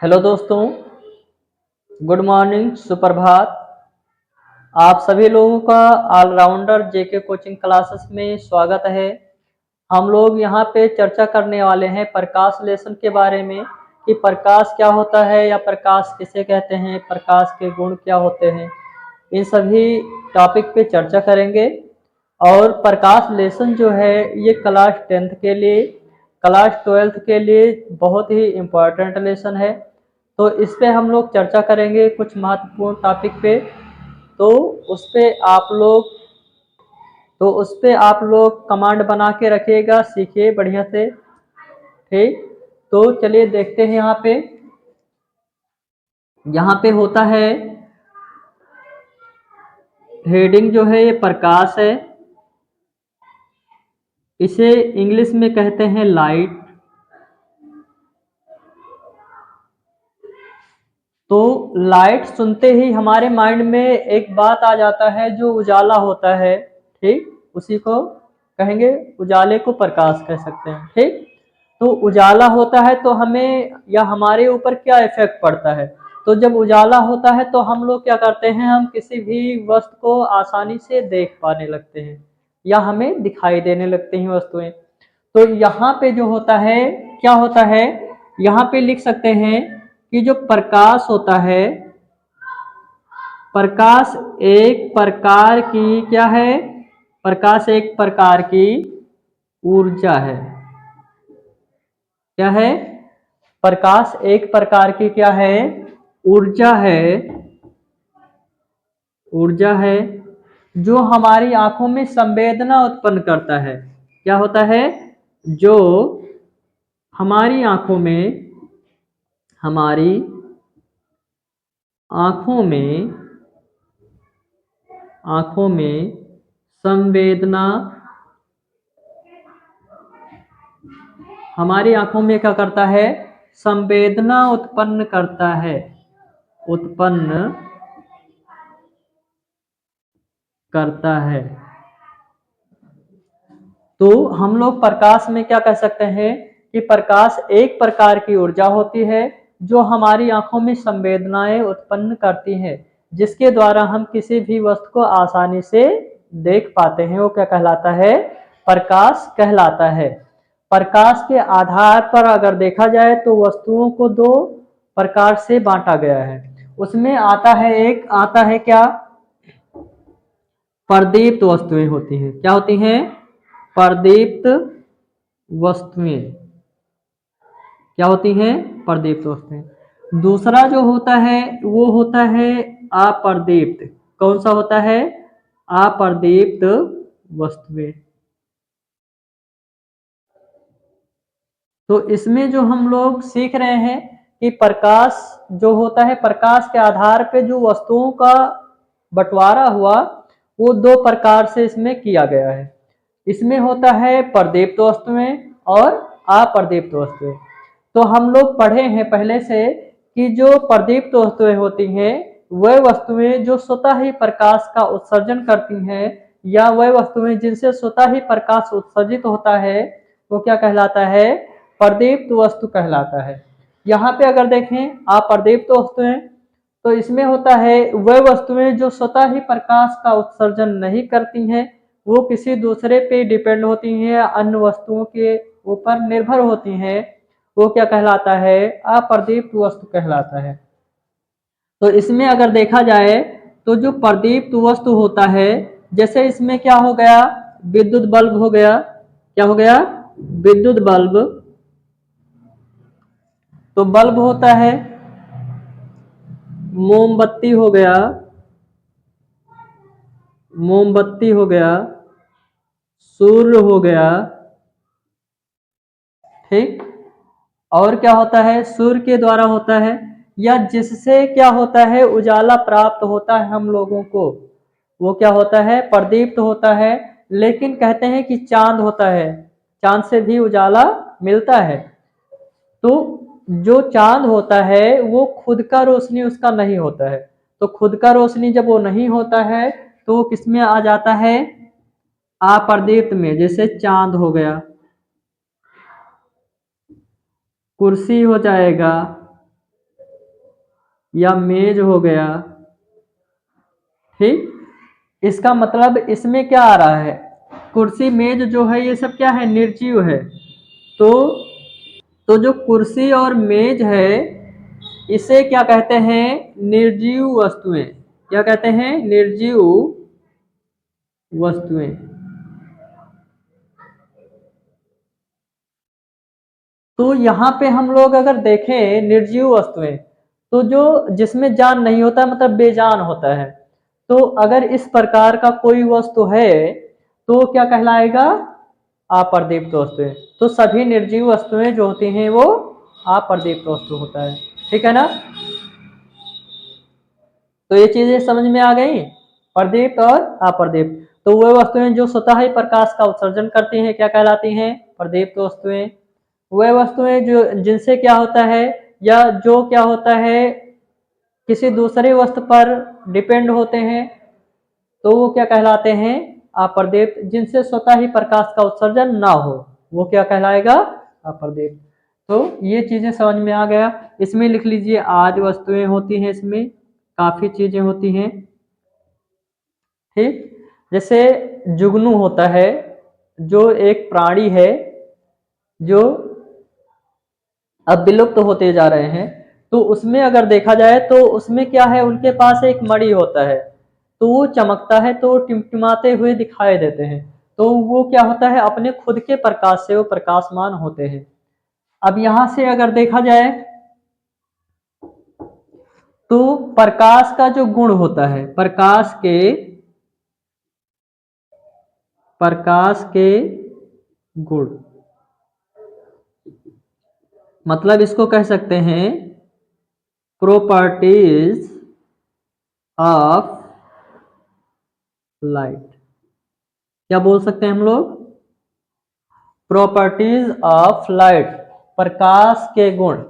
Hello दोस्तों, good morning, सुप्रभात। आप सभी लोगों का ऑलराउंडर जेके कोचिंग क्लासेस में स्वागत है। हम लोग यहाँ पे चर्चा करने वाले हैं प्रकाश लेसन के बारे में कि प्रकाश क्या होता है या प्रकाश किसे कहते हैं, प्रकाश के गुण क्या होते हैं। इन सभी टॉपिक पे चर्चा करेंगे। और प्रकाश लेसन जो है ये क्लास 10th के लिए, क्लास 12th के लिए बहुत ही इम्पोर्टेंट लेसन है। तो इस पे हम लोग चर्चा करेंगे कुछ महत्वपूर्ण टॉपिक पे। तो उस पे आप लोग कमांड बना के रखिएगा, सीखिए बढ़िया से। ठीक, तो चलिए देखते हैं। यहाँ पे होता है हेडिंग जो है ये प्रकाश है। इसे इंग्लिश में कहते हैं लाइट। तो लाइट सुनते ही हमारे माइंड में एक बात आ जाता है जो उजाला होता है। ठीक, उसी को कहेंगे, उजाले को प्रकाश कह सकते हैं। ठीक, तो उजाला होता है तो हमें या हमारे ऊपर क्या इफेक्ट पड़ता है। तो जब उजाला होता है तो हम लोग क्या करते हैं, हम किसी भी वस्तु को आसानी से देख पाने लगते हैं या हमें दिखाई देने लगते हैं वस्तुएं। तो यहाँ पे जो होता है, क्या होता है, यहाँ पे लिख सकते हैं कि जो प्रकाश होता है, प्रकाश एक प्रकार की क्या है, प्रकाश एक प्रकार की ऊर्जा है। क्या है? प्रकाश एक प्रकार की क्या है? ऊर्जा है। ऊर्जा है जो हमारी आंखों में संवेदना उत्पन्न करता है। क्या होता है? जो हमारी आंखों में, हमारी आंखों में संवेदना, हमारी आंखों में क्या करता है? संवेदना उत्पन्न करता है, उत्पन्न करता है। तो हम लोग प्रकाश में क्या कह सकते हैं कि प्रकाश एक प्रकार की ऊर्जा होती है जो हमारी आंखों में संवेदनाएं उत्पन्न करती है, जिसके द्वारा हम किसी भी वस्तु को आसानी से देख पाते हैं। वो क्या कहलाता है? प्रकाश कहलाता है। प्रकाश के आधार पर अगर देखा जाए तो वस्तुओं को दो प्रकार से बांटा गया है। उसमें आता है क्या? प्रदीप्त वस्तुएं होती हैं। क्या होती हैं? प्रदीप्त वस्तुएं। क्या होती हैं? प्रदीप्त वस्तुएं। दूसरा जो होता है वो होता है अप्रदीप्त। कौन सा होता है? अप्रदीप्त वस्तुएं। तो इसमें जो हम लोग सीख रहे हैं कि प्रकाश जो होता है, प्रकाश के आधार पे जो वस्तुओं का बंटवारा हुआ वो दो प्रकार से इसमें किया गया है। इसमें होता है प्रदीप्त वस्तुएं और अप्रदीप्त वस्तुएं। तो हम लोग पढ़े हैं पहले से कि जो प्रदीप्त वस्तुएं होती हैं वह वस्तुएं जो स्वतः ही प्रकाश का उत्सर्जन करती हैं, या वह वस्तुएं जिनसे स्वतः ही प्रकाश उत्सर्जित होता है, वो क्या कहलाता है? प्रदीप्त वस्तु कहलाता है। यहाँ पे अगर देखें अप्रदीप्त वस्तुएं, तो इसमें होता है वह वस्तुएं जो स्वतः ही प्रकाश का उत्सर्जन नहीं करती हैं, वो किसी दूसरे पे डिपेंड होती हैं, अन्य वस्तुओं के ऊपर निर्भर होती हैं, वो क्या कहलाता है? अप्रदीप्त वस्तु कहलाता है। तो इसमें अगर देखा जाए तो जो प्रदीप्त वस्तु होता है, जैसे इसमें क्या हो गया? विद्युत बल्ब हो गया। क्या हो गया? विद्युत बल्ब। तो बल्ब होता है, मोमबत्ती हो गया, मोमबत्ती हो गया, सूर्य हो गया। ठीक, और क्या होता है? सूर्य के द्वारा होता है, या जिससे क्या होता है उजाला प्राप्त होता है हम लोगों को, वो क्या होता है? प्रदीप्त होता है। लेकिन कहते हैं कि चांद होता है, चांद से भी उजाला मिलता है। तो जो चांद होता है वो खुद का रोशनी उसका नहीं होता है। तो खुद का रोशनी जब वो नहीं होता है तो वो किस में आ जाता है? अप्रदीप्त में। जैसे चांद हो गया, कुर्सी हो जाएगा, या मेज हो गया, ठीक। इसका मतलब इसमें क्या आ रहा है, कुर्सी मेज जो है ये सब क्या है, निर्जीव है। तो जो कुर्सी और मेज है इसे क्या कहते हैं, निर्जीव वस्तुएं। क्या कहते हैं, निर्जीव वस्तुएं। तो यहाँ पे हम लोग अगर देखें निर्जीव वस्तुएं, तो जो जिसमें जान नहीं होता मतलब बेजान होता है, तो अगर इस प्रकार का कोई वस्तु है तो क्या कहलाएगा, अपर्दीप्त वस्तुएं। तो सभी निर्जीव वस्तुएं जो होती हैं वो अपर्दीप्त वस्तु होता है, ठीक है ना। तो ये चीजें समझ में आ गई, प्रदीप्त और अप्रदीप्त। तो वह वस्तुएं जो स्वतः ही प्रकाश का उत्सर्जन करती हैं क्या कहलाती हैं, प्रदीप्त वस्तुएं। वह वस्तुएं जो जिनसे क्या होता है, या जो क्या होता है किसी दूसरे वस्तु पर डिपेंड होते हैं, तो वो क्या कहलाते हैं, अप्रदीप्त। जिनसे स्वतः ही प्रकाश का उत्सर्जन ना हो वो क्या कहलाएगा, अप्रदीप्त। तो ये चीजें समझ में आ गया। इसमें लिख लीजिए आदि वस्तुएं होती हैं, इसमें काफी चीजें होती हैं, ठीक। जैसे जुगनू होता है, जो एक प्राणी है जो अब विलुप्त होते जा रहे हैं, तो उसमें अगर देखा जाए तो उसमें क्या है, उनके पास एक मणि होता है, तो वो चमकता है तो टिमटिमाते हुए दिखाई देते हैं। तो वो क्या होता है, अपने खुद के प्रकाश से वो प्रकाशमान होते हैं। अब यहां से अगर देखा जाए तो प्रकाश का जो गुण होता है, प्रकाश के गुण, मतलब इसको कह सकते हैं प्रॉपर्टीज ऑफ लाइट। क्या बोल सकते हैं हम लोग, प्रॉपर्टीज ऑफ लाइट, प्रकाश के गुण।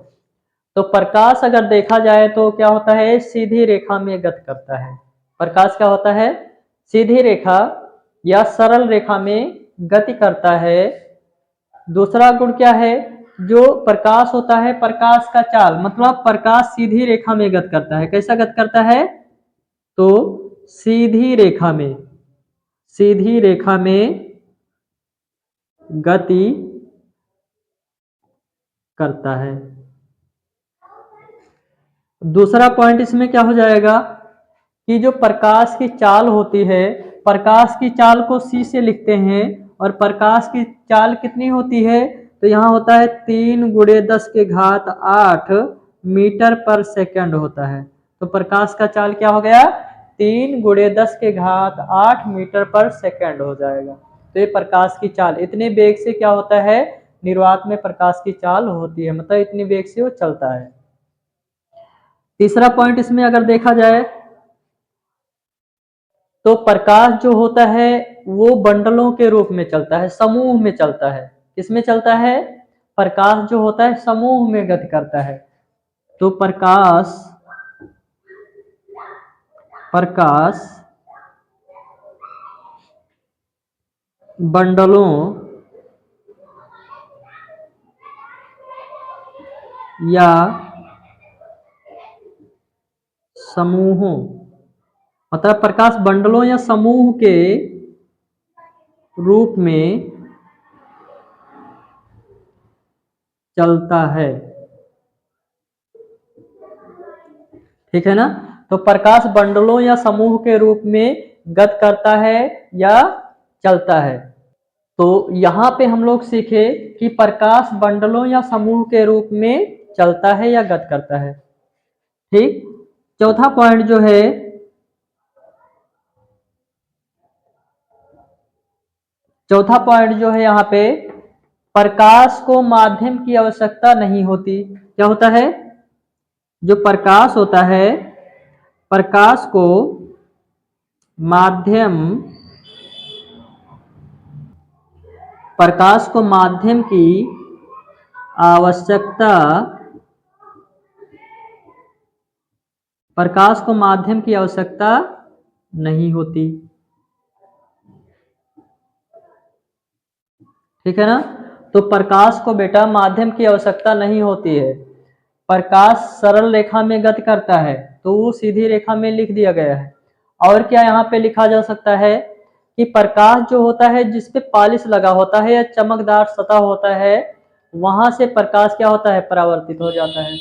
तो प्रकाश अगर देखा जाए तो क्या होता है, सीधी रेखा में गति करता है। प्रकाश क्या होता है, सीधी रेखा या सरल रेखा में गति करता है। दूसरा गुण क्या है, जो प्रकाश होता है, प्रकाश का चाल, मतलब प्रकाश सीधी रेखा में गति करता है। कैसा गति करता है, तो सीधी रेखा में गति करता है। दूसरा पॉइंट इसमें क्या हो जाएगा कि जो प्रकाश की चाल होती है, प्रकाश की चाल को c से लिखते हैं, और प्रकाश की चाल कितनी होती है, तो यहाँ होता है 3 × 10⁸ मीटर पर सेकंड होता है। तो प्रकाश का चाल क्या हो गया, 3 × 10⁸ मीटर पर सेकंड हो जाएगा। तो ये प्रकाश की चाल, इतने वेग से क्या होता है, निर्वात में प्रकाश की चाल होती है, मतलब इतनी वेग से वो चलता है। तीसरा पॉइंट इसमें अगर देखा जाए तो प्रकाश जो होता है वो बंडलों के रूप में चलता है, समूह में चलता है। किसमें चलता है, प्रकाश जो होता है समूह में गति करता है। तो प्रकाश बंडलों या समूहों, मतलब प्रकाश बंडलों या समूह के रूप में चलता है, ठीक है ना। तो प्रकाश बंडलों या समूह के रूप में गति करता है या चलता है। तो यहाँ पे हम लोग सीखे कि प्रकाश बंडलों या समूह के रूप में चलता है या गति करता है, ठीक। चौथा पॉइंट जो है, यहाँ पे प्रकाश को माध्यम की आवश्यकता नहीं होती। क्या होता है, जो प्रकाश होता है, प्रकाश को माध्यम की आवश्यकता नहीं होती, ठीक है ना। तो प्रकाश को बेटा माध्यम की आवश्यकता नहीं होती है। प्रकाश सरल रेखा में गति करता है, तो वो सीधी रेखा में लिख दिया गया है। और क्या यहाँ पे लिखा जा सकता है कि प्रकाश जो होता है जिस पे पॉलिश लगा होता है या चमकदार सतह होता है, वहां से प्रकाश क्या होता है, परावर्तित हो जाता है।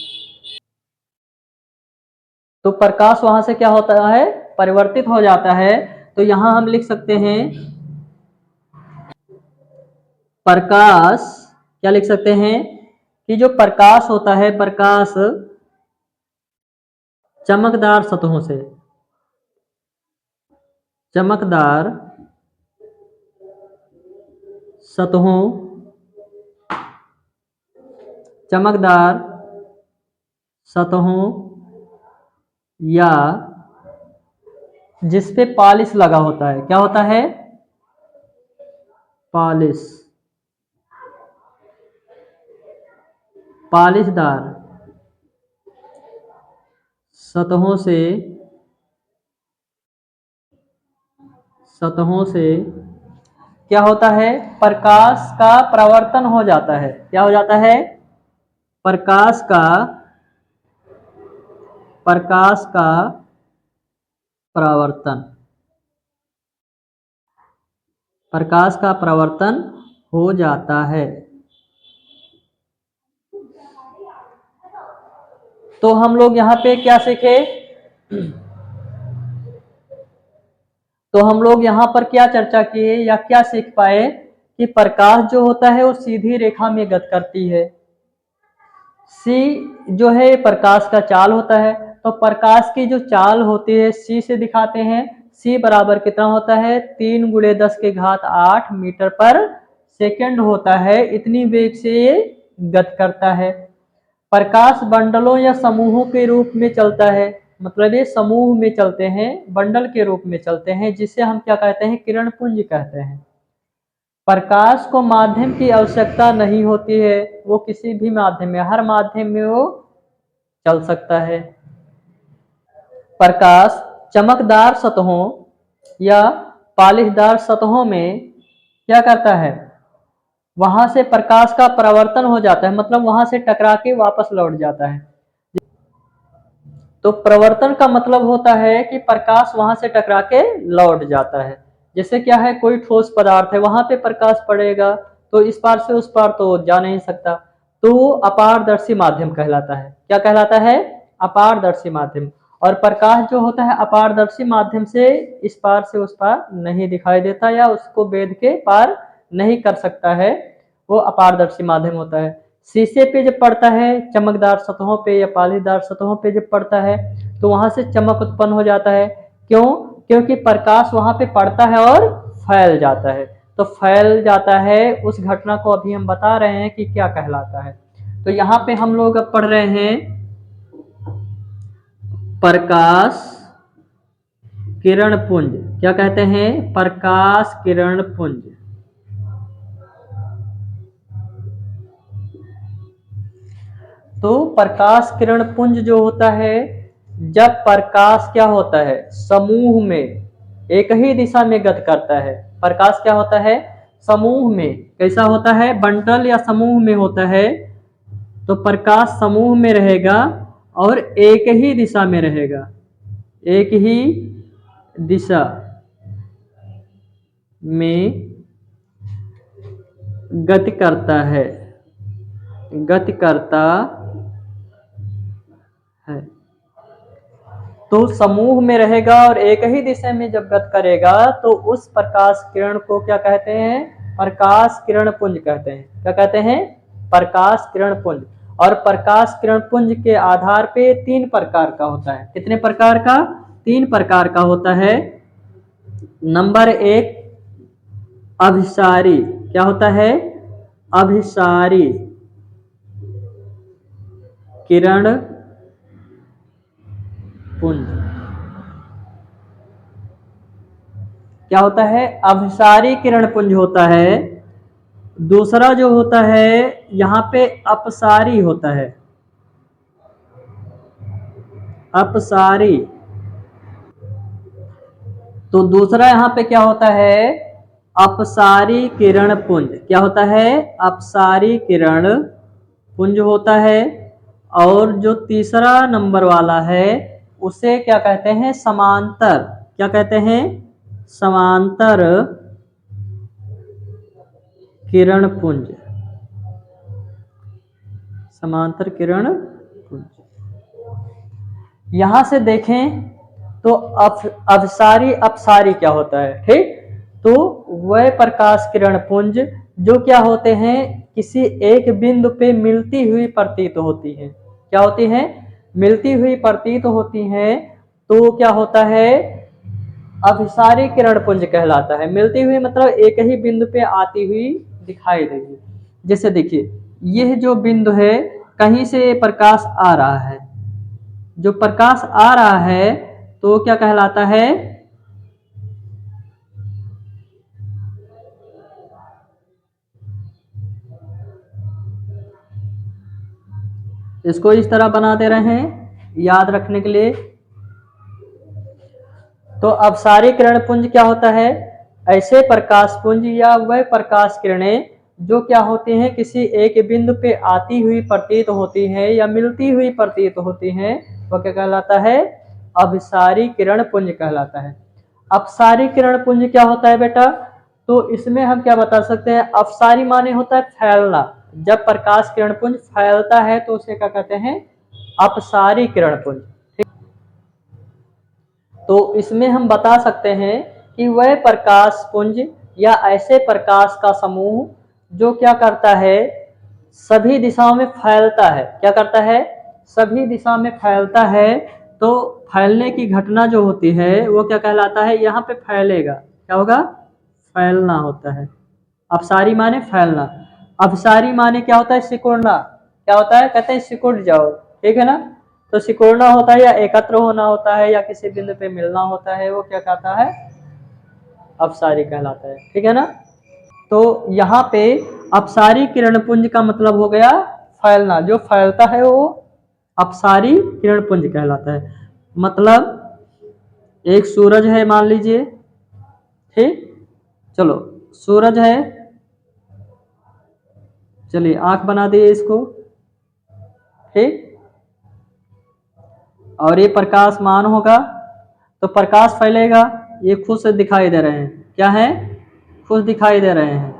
तो प्रकाश वहां से क्या होता है, परिवर्तित हो जाता है। तो यहां हम लिख सकते हैं प्रकाश, क्या लिख सकते हैं कि जो प्रकाश होता है, प्रकाश चमकदार सतहों से, चमकदार सतहों, चमकदार सतहों या जिस पे पॉलिश लगा होता है, क्या होता है, पॉलिश, पॉलिशदार सतहों से, सतहों से क्या होता है, प्रकाश का परावर्तन हो जाता है। क्या हो जाता है, प्रकाश का, प्रकाश का परावर्तन, प्रकाश का परावर्तन हो जाता है। तो हम लोग यहाँ पे क्या सीखे, तो हम लोग यहाँ पर क्या चर्चा किए या क्या सीख पाए कि प्रकाश जो होता है वो सीधी रेखा में गति करती है। सी जो है प्रकाश का चाल होता है, तो प्रकाश की जो चाल होती है सी से दिखाते हैं। सी बराबर कितना होता है, 3 × 10⁸ मीटर पर सेकंड होता है। इतनी वेग से ये गति करता है। प्रकाश बंडलों या समूहों के रूप में चलता है, मतलब ये समूह में चलते हैं, बंडल के रूप में चलते हैं, जिसे हम क्या कहते हैं, किरण पुंज कहते हैं। प्रकाश को माध्यम की आवश्यकता नहीं होती है, वो किसी भी माध्यम में, हर माध्यम में वो चल सकता है। प्रकाश चमकदार सतहों या पॉलिशदार सतहों में क्या करता है, वहां से प्रकाश का परावर्तन हो जाता है, मतलब वहां से टकरा के वापस लौट जाता है। तो प्रवर्तन का मतलब होता है कि प्रकाश वहां से टकरा के लौट जाता है। जैसे क्या है, कोई ठोस पदार्थ है, वहां पे प्रकाश पड़ेगा तो इस पार से उस पार तो जा नहीं सकता, तो वो अपारदर्शी माध्यम कहलाता है। क्या कहलाता है, अपारदर्शी माध्यम। और प्रकाश जो होता है अपारदर्शी माध्यम से इस पार से उस पार नहीं दिखाई देता या उसको भेद के पार नहीं कर सकता है, वो अपारदर्शी माध्यम होता है। शीशे पे जब पड़ता है, चमकदार सतहों पे या पॉलिशदार सतहों पे जब पड़ता है तो वहां से चमक उत्पन्न हो जाता है। क्यों, क्योंकि प्रकाश वहां पे पड़ता है और फैल जाता है। तो फैल जाता है, उस घटना को अभी हम बता रहे हैं कि क्या कहलाता है। तो यहाँ पे हम लोग अब पढ़ रहे हैं प्रकाश किरण पुंज। क्या कहते हैं, प्रकाश किरण पुंज। तो प्रकाश किरण पुंज जो होता है, जब प्रकाश क्या होता है, समूह में एक ही दिशा में गति करता है। प्रकाश क्या होता है, समूह में, कैसा होता है, बंटल या समूह में होता है। तो प्रकाश समूह में रहेगा और एक ही दिशा में रहेगा, एक ही दिशा में गति करता है, गति करता है। तो समूह में रहेगा और एक ही दिशा में जब गति करेगा तो उस प्रकाश किरण को क्या कहते हैं, प्रकाश किरण पुंज कहते हैं। क्या कहते हैं, प्रकाश किरण पुंज। और प्रकाश किरण पुंज के आधार पे 3 प्रकार का होता है। कितने प्रकार का, 3 प्रकार का होता है। नंबर 1 अभिसारी। क्या होता है, अभिसारी किरण पुंज। क्या होता है, अभिसारी किरण पुंज होता है। दूसरा जो होता है यहाँ पे अपसारी होता है, अपसारी। तो दूसरा यहाँ पे क्या होता है, अपसारी किरण पुंज। क्या होता है, अपसारी किरण पुंज होता है। और जो तीसरा नंबर वाला है उसे क्या कहते हैं? समांतर। क्या कहते हैं? समांतर किरण पुंज। समांतर किरण पुंज। यहां से देखें तो अवसारी अपसारी क्या होता है? ठीक, तो वह प्रकाश किरण पुंज जो क्या होते हैं? किसी एक बिंदु पे मिलती हुई प्रतीत होती है। क्या होती है? मिलती हुई प्रतीत होती है, तो क्या होता है? अभिसारी किरण पुंज कहलाता है। मिलती हुई मतलब एक ही बिंदु पे आती हुई दिखाई देगी। जैसे देखिए, यह जो बिंदु है, कहीं से प्रकाश आ रहा है, जो प्रकाश आ रहा है तो क्या कहलाता है? इसको इस तरह बना दे रहे हैं याद रखने के लिए। तो अपसारी किरण पुंज क्या होता है? ऐसे प्रकाश पुंज या वह प्रकाश किरणें जो क्या होती हैं? किसी एक बिंदु पे आती हुई प्रतीत होती है या मिलती हुई प्रतीत होती हैं, वह क्या कहलाता है? अभिसारी किरण पुंज कहलाता है। अपसारी किरण पुंज क्या होता है बेटा? तो इसमें हम क्या बता सकते हैं? अपसारी माने होता है फैलना। जब प्रकाश किरण पुंज फैलता है तो उसे क्या कहते हैं? अपसारी किरण पुंज। तो इसमें हम बता सकते हैं कि वह प्रकाश पुंज या ऐसे प्रकाश का समूह जो क्या करता है? सभी दिशाओं में फैलता है। क्या करता है? सभी दिशा में फैलता है। तो फैलने की घटना जो होती है वो क्या कहलाता है? यहाँ पे फैलेगा। क्या होगा? फैलना होता है। अपसारी माने फैलना। अपसारी माने क्या होता है? सिकुड़ना। क्या होता है? कहते हैं सिकुड़ जाओ। ठीक है ना? तो सिकुड़ना होता है या एकत्र होना होता है या किसी बिंदु पे मिलना होता है, वो क्या कहता है? अपसारी कहलाता है। ठीक है ना? तो यहाँ पे अपसारी किरण पुंज का मतलब हो गया फैलना। जो फैलता है वो अपसारी किरण पुंज कहलाता है। मतलब एक सूरज है मान लीजिए, ठीक, चलो सूरज है, चलिए आंख बना दिए इसको, ठीक, और ये प्रकाशमान होगा तो प्रकाश फैलेगा। ये खुद से दिखाई दे रहे हैं। क्या है? खुद दिखाई दे रहे हैं।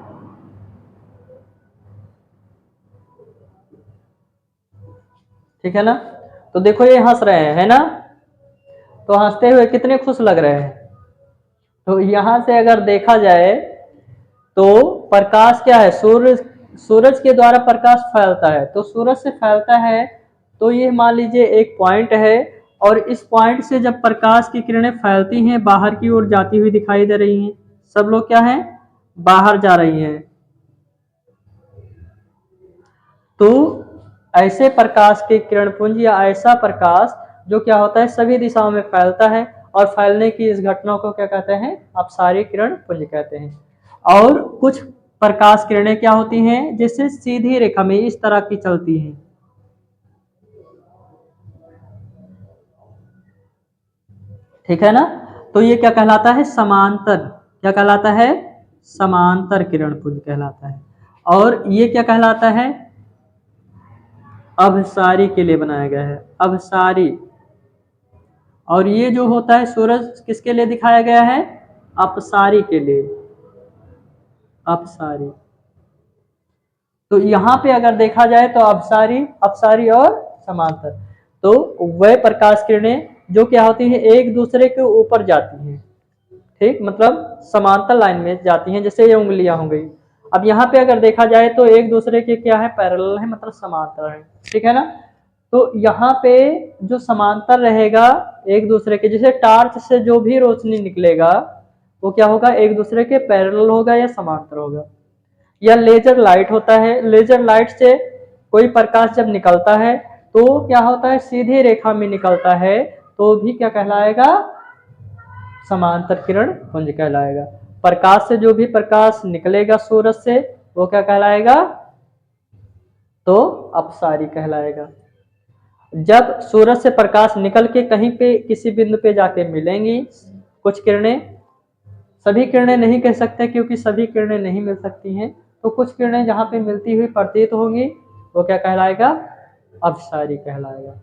ठीक है ना? तो देखो ये हंस रहे हैं, है ना? तो हंसते हुए कितने खुश लग रहे हैं। तो यहां से अगर देखा जाए तो प्रकाश क्या है? सूरज के द्वारा प्रकाश फैलता है। तो सूरज से फैलता है तो ये मान लीजिए एक पॉइंट है, और इस पॉइंट से जब प्रकाश की किरणें फैलती हैं बाहर की ओर जाती हुई दिखाई दे रही हैं। सब लोग क्या हैं? बाहर जा रही हैं। तो ऐसे प्रकाश के किरण पुंज या ऐसा प्रकाश जो क्या होता है? सभी दिशाओं में फैलता है, और फैलने की इस घटना को क्या कहते हैं? अपसारी किरण पुंज कहते हैं। और कुछ प्रकाश किरणें क्या होती हैं? जैसे सीधी रेखा में इस तरह की चलती हैं। ठीक है ना? तो ये क्या कहलाता है? समांतर। क्या कहलाता है? समांतर किरण पुंज कहलाता है। और ये क्या कहलाता है? अभिसारी के लिए बनाया गया है। अभिसारी। और ये जो होता है सूरज किसके लिए दिखाया गया है? अपसारी के लिए। अपसारी। तो यहाँ पे अगर देखा जाए तो अपसारी, अपसारी और समांतर, तो वह प्रकाश किरणें जो क्या होती हैं? एक दूसरे के ऊपर जाती हैं। ठीक, मतलब समांतर लाइन में जाती हैं। जैसे ये उंगलियां हो गई। अब यहाँ पे अगर देखा जाए तो एक दूसरे के क्या है? पैरेलल है, मतलब समांतर है। ठीक है ना? तो यहाँ पे जो समांतर रहेगा एक दूसरे के, जैसे टार्च से जो भी रोशनी निकलेगा वो क्या होगा? एक दूसरे के पैरेलल होगा या समांतर होगा। या लेजर लाइट होता है, लेजर लाइट से कोई प्रकाश जब निकलता है तो क्या होता है? सीधी रेखा में निकलता है, तो भी क्या कहलाएगा? समांतर किरण पुंज कहलाएगा। प्रकाश से जो भी प्रकाश निकलेगा सूरज से वो क्या कहलाएगा? तो अपसारी कहलाएगा। जब सूरज से प्रकाश निकल के कहीं पे किसी बिंदु पे जाके मिलेंगी कुछ किरणें, सभी किरणें नहीं कह सकते क्योंकि सभी किरणें नहीं मिल सकती हैं, तो कुछ किरणें जहां पे मिलती हुई प्रतीत होंगी वो क्या कहलाएगा? अपसारी कहलाएगा।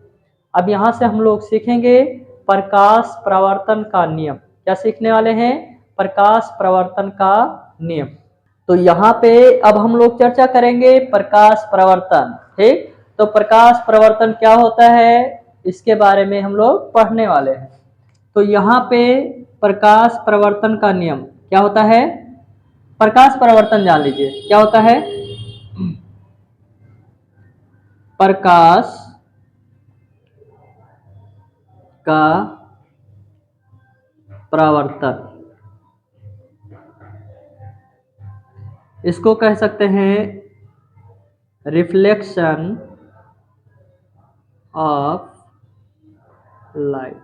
अब यहाँ से हम लोग सीखेंगे प्रकाश प्रवर्तन का नियम। क्या सीखने वाले हैं? प्रकाश प्रवर्तन का नियम। तो यहाँ पे अब हम लोग चर्चा करेंगे प्रकाश प्रवर्तन। ठीक, तो प्रकाश प्रवर्तन क्या होता है इसके बारे में हम लोग पढ़ने वाले हैं। तो यहाँ पे प्रकाश प्रवर्तन का नियम क्या होता है? प्रकाश प्रवर्तन जान लीजिए क्या होता है। प्रकाश का प्रवर्तन, इसको कह सकते हैं रिफ्लेक्शन ऑफ लाइट।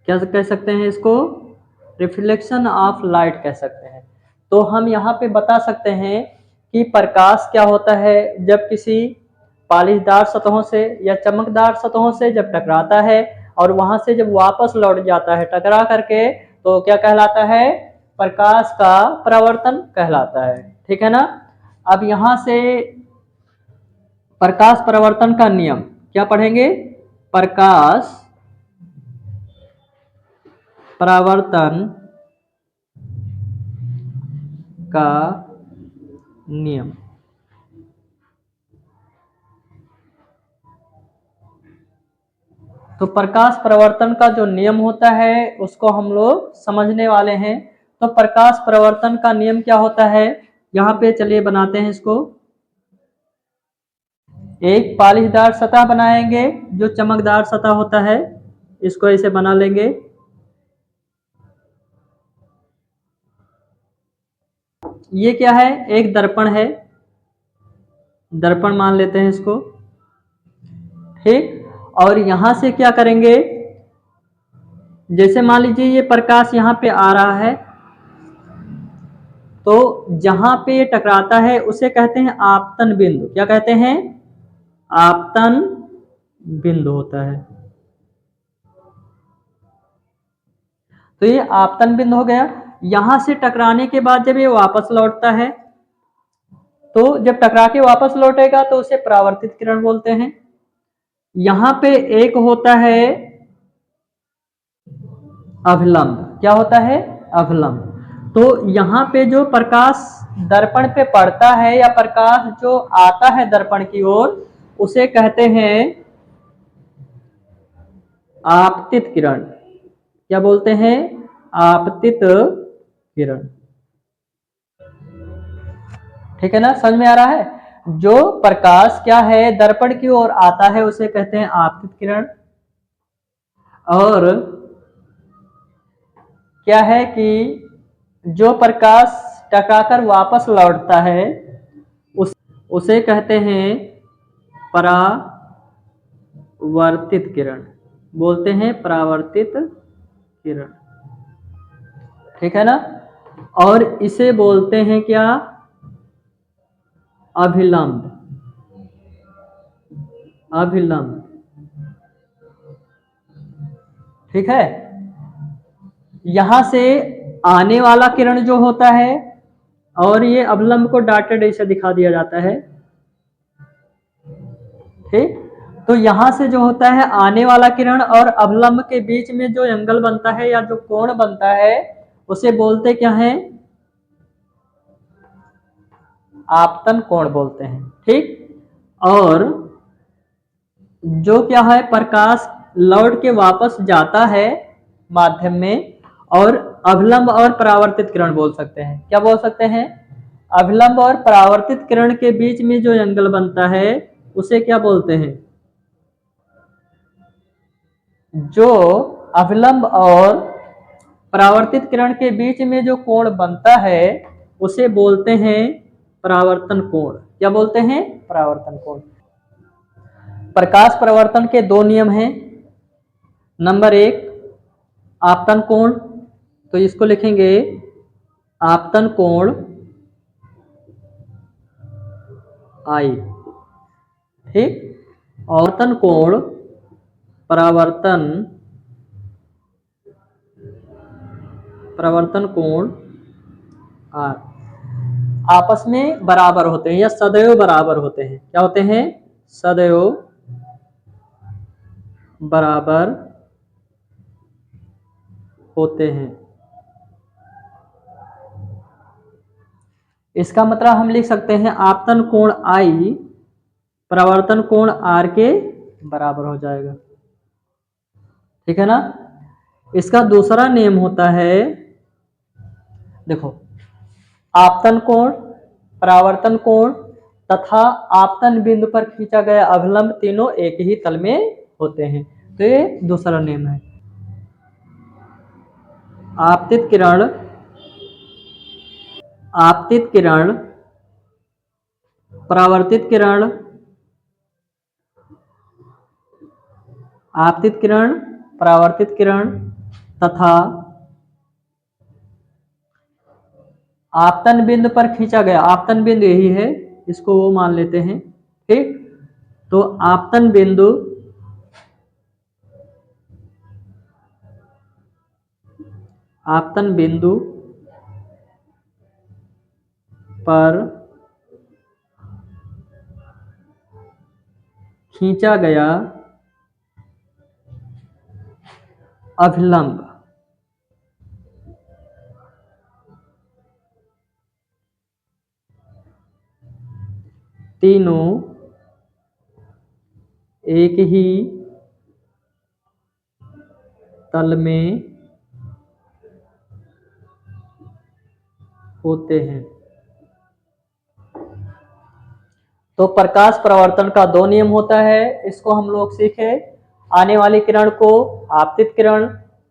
क्या कह सकते हैं इसको? रिफ्लेक्शन ऑफ लाइट कह सकते हैं। तो हम यहाँ पे बता सकते हैं कि प्रकाश क्या होता है जब किसी पालिशदार सतहों से या चमकदार सतहों से जब टकराता है और वहां से जब वापस लौट जाता है टकरा करके, तो क्या कहलाता है? प्रकाश का प्रवर्तन कहलाता है। ठीक है ना। अब यहाँ से प्रकाश प्रवर्तन का नियम क्या पढ़ेंगे? प्रकाश प्रवर्तन का नियम। तो प्रकाश प्रवर्तन का जो नियम होता है उसको हम लोग समझने वाले हैं। तो प्रकाश प्रवर्तन का नियम क्या होता है, यहाँ पे चलिए बनाते हैं इसको। एक पालिशदार सतह बनाएंगे जो चमकदार सतह होता है, इसको ऐसे बना लेंगे। ये क्या है? एक दर्पण है, दर्पण मान लेते हैं इसको। ठीक, और यहां से क्या करेंगे? जैसे मान लीजिए ये प्रकाश यहाँ पे आ रहा है, तो जहां पे ये टकराता है उसे कहते हैं आपतन बिंदु। क्या कहते हैं? आपतन बिंदु होता है। तो ये आपतन बिंदु हो गया। यहां से टकराने के बाद जब ये वापस लौटता है, तो जब टकरा के वापस लौटेगा तो उसे परावर्तित किरण बोलते हैं। यहां पे एक होता है अभिलंब। क्या होता है? अभिलंब। तो यहाँ पे जो प्रकाश दर्पण पे पड़ता है या प्रकाश जो आता है दर्पण की ओर, उसे कहते हैं आपतित किरण। क्या बोलते हैं? आपतित किरण। ठीक है ना, समझ में आ रहा है? जो प्रकाश क्या है दर्पण की ओर आता है उसे कहते हैं आपतित किरण। और क्या है कि जो प्रकाश टकराकर वापस लौटता है उसे कहते हैं परावर्तित किरण। बोलते हैं परावर्तित किरण। ठीक है ना। और इसे बोलते हैं क्या? अभिलंब। अभिलंब। ठीक है। यहां से आने वाला किरण जो होता है, और ये अभिलंब को डॉटेड ऐसे दिखा दिया जाता है। ठीक, तो यहां से जो होता है आने वाला किरण और अभिलंब के बीच में जो एंगल बनता है या जो कोण बनता है उसे बोलते क्या है? आपतन कोण बोलते हैं। ठीक, और जो क्या है प्रकाश लौट के वापस जाता है माध्यम में, और अभिलंब और परावर्तित किरण बोल सकते हैं। क्या बोल सकते हैं? अभिलंब और परावर्तित किरण के बीच में जो एंगल बनता है उसे क्या बोलते हैं? जो अभिलंब और परावर्तित किरण के बीच में जो कोण बनता है उसे बोलते हैं परावर्तन कोण। क्या बोलते हैं? परावर्तन कोण। प्रकाश प्रवर्तन के दो नियम हैं। नंबर एक, आपतन कोण। तो इसको लिखेंगे आपतन कोण आई। ठीक, औतन कोण परावर्तन कोण आर। आपस में बराबर होते हैं या सदैव बराबर होते हैं। क्या होते हैं? सदैव बराबर होते हैं। इसका मतलब हम लिख सकते हैं आपतन कोण आई परावर्तन कोण आर के बराबर हो जाएगा। ठीक है ना। इसका दूसरा नियम होता है, देखो, आपतन कोण, परावर्तन कोण तथा आपतन बिंदु पर खींचा गया अभिलंब तीनों एक ही तल में होते हैं। तो ये दूसरा नियम है। आपतित किरण, आपतित किरण, परावर्तित किरण, आपतित किरण, परावर्तित किरण तथा आपतन बिंदु पर खींचा गया, आपतन बिंदु यही है, इसको वो मान लेते हैं। ठीक, तो आपतन बिंदु आपतन बिंदु पर खींचा गया अभिलंब तीनों एक ही तल में होते हैं। तो प्रकाश परावर्तन का दो नियम होता है, इसको हम लोग सीखे। आने वाली किरण को आपतित किरण,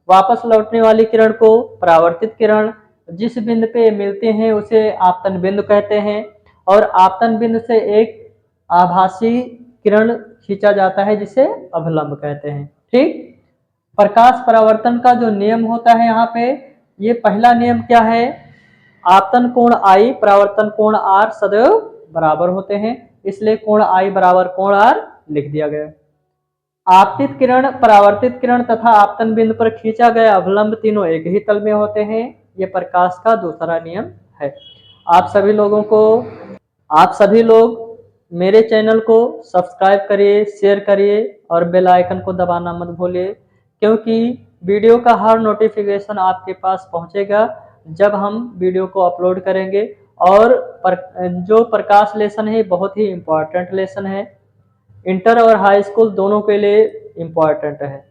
वापस लौटने वाली किरण को परावर्तित किरण। जिस बिंदु पे मिलते हैं उसे आपतन बिंदु कहते हैं, और आपतन बिंदु से एक आभासी किरण खींचा जाता है जिसे अभिलंब कहते हैं। ठीक, प्रकाश परावर्तन का जो नियम होता है यहाँ पे, ये पहला नियम क्या है, आपतन कोण आई परावर्तन कोण आर सदैव बराबर होते हैं, इसलिए कोण आई बराबर कोण आर लिख दिया गया। आपतित किरण, परावर्तित किरण तथा आपतन बिंदु पर खींचा गया अभिलंब तीनों एक ही तल में होते हैं, ये प्रकाश का दूसरा नियम है। आप सभी लोगों को, आप सभी लोग मेरे चैनल को सब्सक्राइब करिए, शेयर करिए और बेल आइकन को दबाना मत भूलिए, क्योंकि वीडियो का हर नोटिफिकेशन आपके पास पहुंचेगा जब हम वीडियो को अपलोड करेंगे। और जो प्रकाश लेसन है बहुत ही इम्पोर्टेंट लेसन है, इंटर और हाई स्कूल दोनों के लिए इम्पोर्टेंट है।